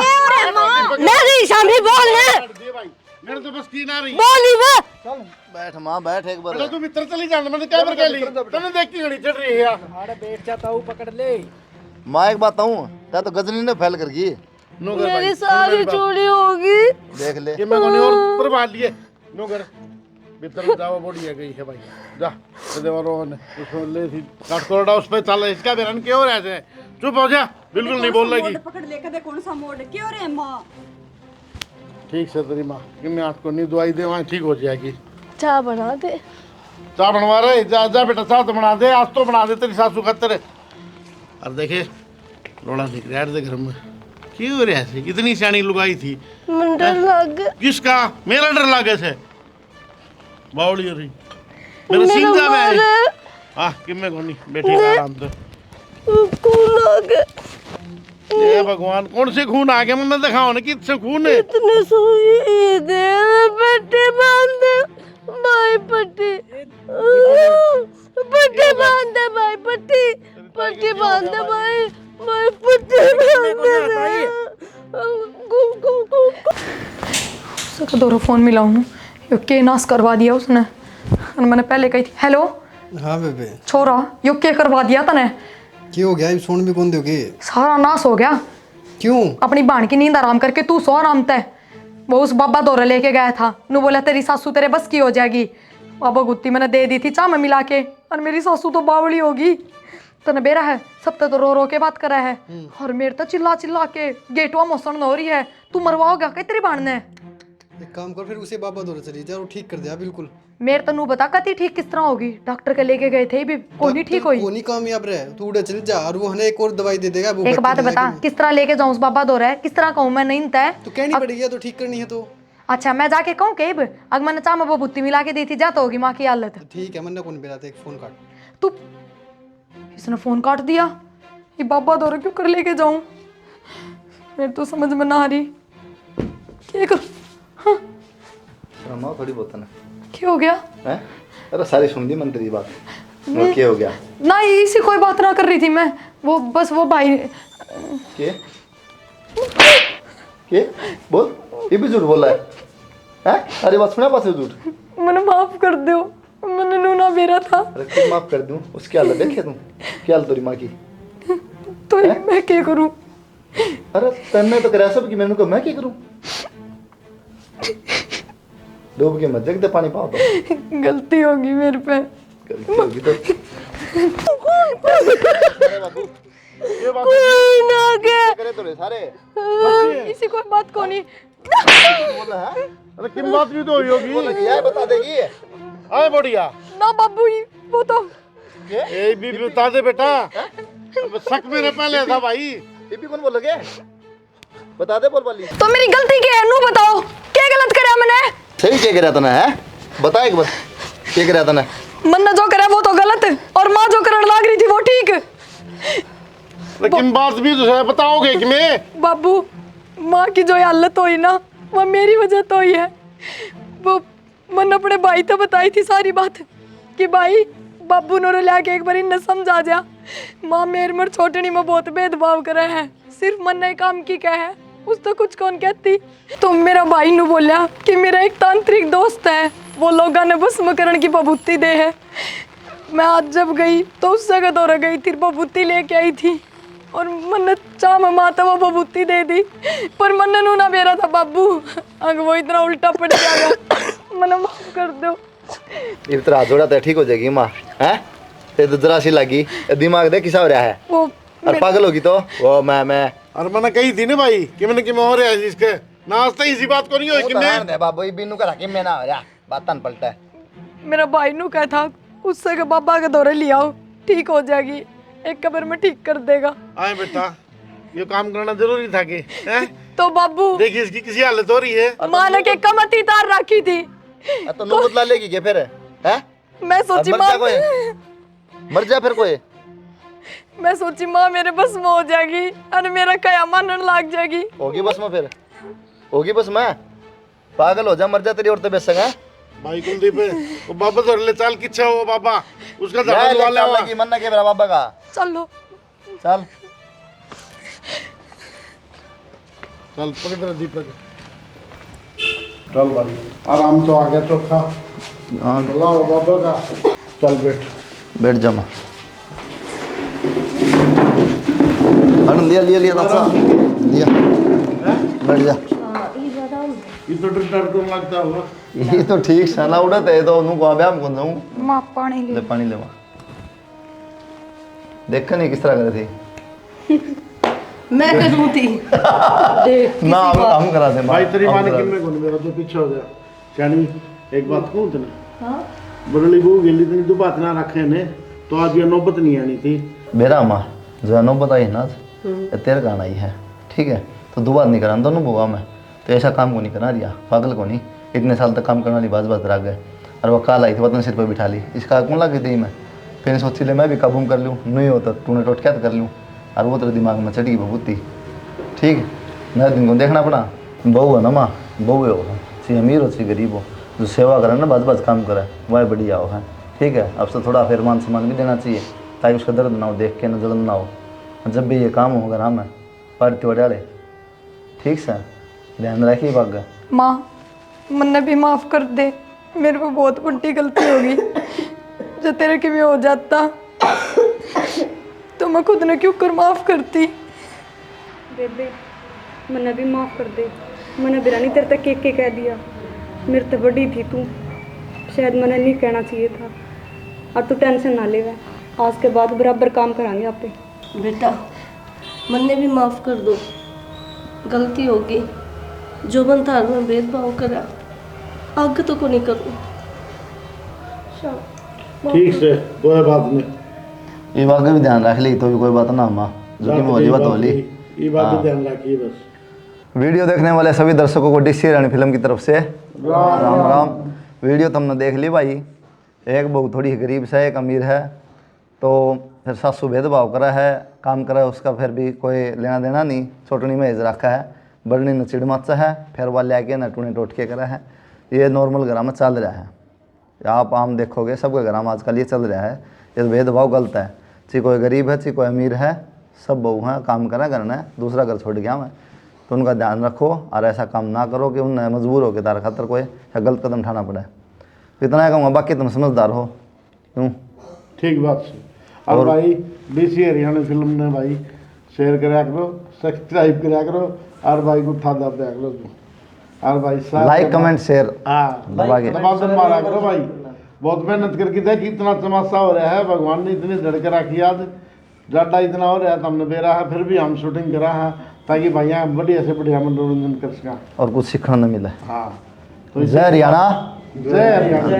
मेरी सामने बोल है दे भाई, मेरे तो बस की ना रही। बोली वो चल बैठ मां बैठ एक बार। बेटा तू भीतर चली जा, मैंने क्या कर ली, तने देख की घड़ी चढ़ रही है। अरे बैठ जाता हूँ, पकड़ ले। मां एक बात कहूं, ता तो गजनी ने फैल कर गई। नो कर भाई, मेरी सारी चोरी होगी। देख ले ये मैं कोनी और प्रभात लिए नो कर भीतर जाओ। बढ़िया गई है भाई, जा देवरों ने उसको ले थी काट कोड़ा उस पे चल। इसका बेरन क्यों हो रहा है? चुप हो जा, बिल्कुल नहीं बोल लगी। पकड़ लेकर दे कौन सा मोड़ क्यों रे माँ? ठीक से तेरी माँ कि मैं आपको नहीं दवाई दे, वहाँ ठीक हो जाएगी। चाय बना दे। चाय बनवा रहे? जा जा बेटा, चाय तो बना दे, आज तो बना दे तेरी सासू खातर। और देखे रोड़ा दिख रहा है घर में, क्यों हो रहा है? इतनी सियानी लुगाई थी, मन डर लग गया। किसका? मेरा डर लागे से बावली हो रही मेरा सिंगा में। हाँ कि मैं कोनी बैठे आराम से। खून आ गया। ये भगवान, कौन से खून आ गया? मैं दिखाओ ना कितने खून है। इतने सुई दे पट्टी बांध दे भाई, पट्टी पट्टी बांध दे भाई, पट्टी पट्टी बांध दे भाई, भाई पट्टी बांध उसका दोनों फोन मिलाऊं, यो के नाश करवा दिया उसने। और मैंने पहले कही थी हेलो। हाँ बेबे छोरा यो के करवा दिया तने। क्यों हो गया? सोन भी कौन दोगे? सारा नाश हो गया। क्यों? अपनी बाण की नींद आराम करके तू सो आराम तय। वो उस बाबा दौरे लेके गया था, नू बोला तेरी सासू तेरे बस की हो जाएगी। बाबा गुत्ती मैंने दे दी थी चा में मिला के, और मेरी सासू तो बावड़ी होगी। तने बेरा है सब तो रो रो के बात करा है, और मेरे तो चिल्ला चिल्ला के गेटवा मोसन हो रही है। तू मरवाओगा क्या तेरी बाण ने? एक काम कर, फिर उसे बाबा दौरे चली जा और ठीक कर दिया बिल्कुल। मेरे तनु बता कति ठीक किस तरह होगी? डॉक्टर के लेके गए थे भी कोई नहीं ठीक हुई। कोई नहीं कामयाब रहे, तू उड़े चल जा और वो हने एक और दवाई दे देगा। वो एक बात बता, किस तरह लेके जाऊं उस बाबा दो रहा किस तरह कहूं मैं? नहीं तय तो कहनी पड़ेगी तो ठीक करनी है तो। अच्छा मैं जाके कहूं केब अगर मैंने चाह वो बुत्ती मिला के दी थी जा तो होगी माँ की हालत। ठीक है, मैंने कौन बेरा था, एक फोन काट। तू इसने फोन काट दिया, ये बाबा दो रहा क्यों कर लेके जाऊं? मेरे तो समझ में ना आ रही क्या कर। हाँ शर्मा थोड़ी बहुत ना, क्या हो गया हैं? अरे सारी सुन दी मंत्री बात, वो क्या हो गया? ना इसी कोई बात ना कर रही थी मैं, वो बस वो भाई के बोल, ये भी झूठ बोला है हैं? अरे बात सुना, पास झूठ। मैंने माफ कर दो, मैंने नूना बेरा था। अरे क्यों माफ कर दूं? उसकी हालत देखे तुम, क्या हालत तेरी माँ की? तो मैं क्या करूं? अरे तन्ने तो करा सब कि मैंने कहा मैं क्या करूं? डूब के मत जगते पानी पाओ तो। गलती होगी मेरे पे। गलती होगी तो ये बात करे तो रे सारे इसी कोई बात को नहीं बोला है। अरे किन बात भी तो हुई होगी। बोला कि यार बता देगी। आए बढ़िया ना बाबू वो तो ये भी बता दे बेटा। अब शक मेरे पहले था भाई। ये भी कौन बोलोगे? बता दे बोल वाली। तो मेरी गलती क्या है? नू बताओ क्या गलत करा मैंने? सही क्या करा तने है? बता एक बार क्या करा तने? मन ने जो करा वो तो गलत और माँ जो करने लग रही थी वो ठीक। लेकिन बात भी तो है, बताओगे कि मैं? बाबू माँ की जो हालत हुई ना वो मेरी वजह तो ही है। वो मन अपने भाई तो बताई थी सारी बात कि भाई बाबू ने लिया के एक बार इन्हें समझा जा। माँ मेरे मर छोटनी में बहुत भेदभाव करे है, सिर्फ मन ने काम की क्या है उस तो कुछ कौन कहती। तो मेरा भाई ने बोला कि मेरा एक तांत्रिक दोस्त है, वो लोगों ने भस्मकरण की बबूती दे है। मैं आज जब गई तो उस जगह दौरा गई थी, बबूती लेके आई थी और मन चाह में माता वो बबूती दे दी, पर मन नू ना मेरा था बाबू। अगर वो इतना उल्टा पड़ गया मन माफ कर दो। ये तेरा हाथ जोड़ा तो ठीक हो जाएगी माँ हैं? ते तो जरा सी लगी दिमाग दे किसा हो रहा है वो और पागल होगी तो वो मैं और मैंने कही थी ना भाई कि मैंने कि मैं हो रहा है इसके नाश्ता इसी बात को नहीं हो कि मैं दे बाबू बिन्नू का रखे मैं ना हो रहा बात तन पलटा है। मेरा भाई नू कहा था उससे के बाबा के दौरे ले आओ ठीक हो जाएगी, एक कबर में ठीक कर देगा। आए बेटा ये काम करना जरूरी था कि हैं? तो बाबू देखिए इसकी किसी हालत हो रही है। माँ ने के कमती तार रखी थी तो नो बदला लेगी क्या फिर हैं? मैं सोची मर माँ जा कोई, मर जा फिर कोई। मैं सोची माँ मेरे बस में हो जाएगी और मेरा कया मानने लग जाएगी। होगी बस में फिर होगी बस में पागल हो जा मर जा तेरी औरतें बेसंग है। भाई कुलदीप वो बाबा तो ले चाल किच्छा हो बाबा उसका जहाज वाला हुआ लगी मन ना के मेरा बाबा का चलो चल चल पकड़ दीपक चल भाई आराम तो आ गया चोखा। हाँ बुलाओ बाबा का। चल बैठ जा माँ आनंद लिया लिया लिया दादा लिया बैठ जा। ये तो डर को लगता होगा। ये तो ठीक सना उड़त है तो उनको अबे हम कौन जाऊं माँ पानी ले पानी ले देखा नहीं किस तरह कर रही थी मैं करूँ थी ना हम करा दे भाई तेरी माँ ने कि मैं कौन मेरा तो पीछे हो गया चानी एक बात कहूँ तेने। हाँ बरली बहू गेली तेरी तो बात ना रखे ने तो आज ये नौबत नहीं आनी थी मेरा माँ जो नौबत आई ना तेरे गाना ही है ठीक है तो दोबारा नहीं करा दोनों बुआ में तो ऐसा काम को नहीं करा रिया पागल को नहीं इतने साल तक काम करने वाली बात रह गए और वो काल आई थी वतन सिर पर बिठा ली इसका कौन लगी थी मैं फिर सोची ले मैं भी काबू कर लूँ नहीं होता तूने टोट क्या कर लूँ और वो तेरे दिमाग में चढ़ी बबूती ठीक है मैं दिन को देखना पड़ा बहू है ना माँ बहू है वो सी अमीर हो सी गरीब हो जो सेवा करे ना बस काम करे वह बढ़िया हो है ठीक है अब से थोड़ा फिर मान सम्मान भी देना चाहिए ताकि उसका दर्द ना हो देख के ना जलन ना हो जब भी ये काम होगा हम है पार्टी वडाले ठीक से ध्यान रखिए भाग माँ मन्ने भी माफ कर दे मेरे को बहुत बड़ी गलती होगी जो तेरे के भी हो जाता तो मैं खुद ने क्यों कर माफ करती। बेबे मैंने भी माफ़ कर दे, मैंने बिरानी तेरे तक के कह दिया, मेरे तो बड़ी थी तू, शायद मैंने नहीं कहना चाहिए था। और तू टेंशन ना ले, आज के बाद बराबर काम करांगे आप पे। बेटा मन्ने भी माफ़ कर दो, गलती होगी जो मन थार में भेदभाव करा आग तो को नहीं करूँ। ठीक से कोई बात नहीं, ये बात का भी ध्यान रख ली तो भी कोई बात ना माँ, जो कि बोली बात बोली। ये बात ध्यान रखिए बस। वीडियो देखने वाले सभी दर्शकों को डिश रानी फिल्म की तरफ से राम राम। वीडियो तुमने देख ली भाई, एक बहू थोड़ी गरीब सा एक अमीर है, तो फिर सासू भेदभाव करा है, काम करा है उसका फिर भी कोई लेना देना नहीं, छोटनी में रखा है, बड़नी ने चिड़ मचा है, फिर वाले आके न टूने टोट के करा है। ये नॉर्मल घर में चल रहा है, आप आम देखोगे सबके घर में आजकल ये चल रहा है। ये भेदभाव गलत है, ची कोई गरीब है ची कोई अमीर है, सब बहू हैं, काम करा करना है, दूसरा घर छोड़ गया मैं, तो उनका ध्यान रखो और ऐसा काम ना करो कि उन्हें मजबूर हो के तार खातर कोई गलत कदम उठाना पड़े। इतना कहूँगा, बाकी तुम समझदार हो। क्यों? ठीक बात से। और भाई बीसी हरियाणा फिल्म ने भाई शेयर करा करो, सब्सक्राइब करा करो और भाई को था दब दिया करो। और भाई लाइक कमेंट शेयर हाँ दबा के मारा करो भाई। बहुत मेहनत करके देखी, इतना तमाशा हो रहा है, भगवान ने इतनी धड़के रखी आज ज़्यादा इतना हो रहा है, तुमने दे रहा है, फिर भी हम शूटिंग करा है ताकि भैया बढ़िया से बढ़िया मनोरंजन कर सका और कुछ सीखने न मिले। हाँ जय हरियाणा। जय हरियाणा।